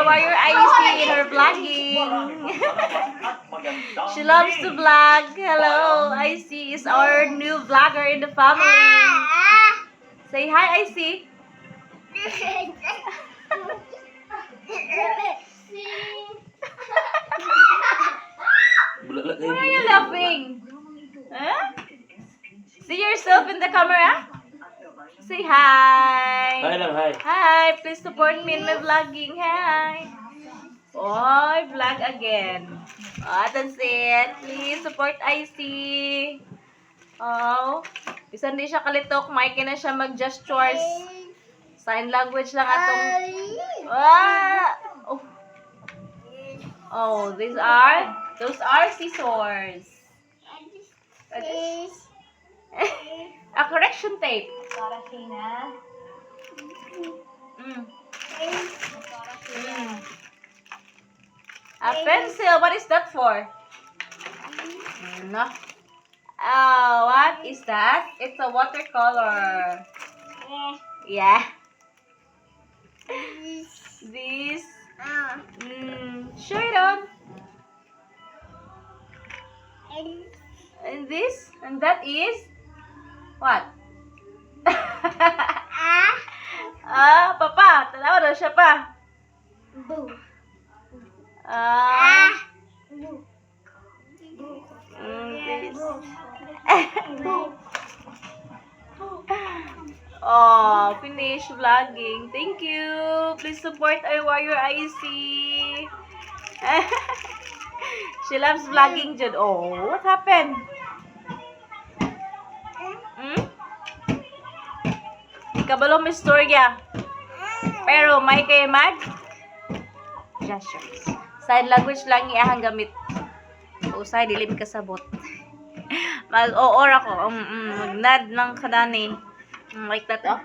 Warrior Icy in her vlogging. She loves to vlog. Hello, Icy is our new vlogger in the family. Say hi, Icy. Why are you laughing? Huh? See yourself in the camera? Say hi. Hi lang, hi. Hi, please support me in my vlogging. Hi. Oh, vlog again. Oh, that's it. Please support Icy. Oh, isa hindi siya kalitok. Maiki na siya mag-gestures. Sign language lang atong... Oh, oh, those are scissors. A correction tape. Para Tina. A pencil. What is that for? No. Oh, what is that? It's a watercolor. Yeah. This. Show it on. And this. And that is. What? Papa. Tanawa daw siya pa. This. Oh, finish vlogging. Thank you. Please support our Warrior Icy. She loves vlogging, Jud. Oh, what happened? Kabalo may storya. Pero may kay mag gestures. Sign language lang iyahang gamit. Usay dili mi kasabot. Mag-oor ako. Mag-nod ng kanani. Like that, oh.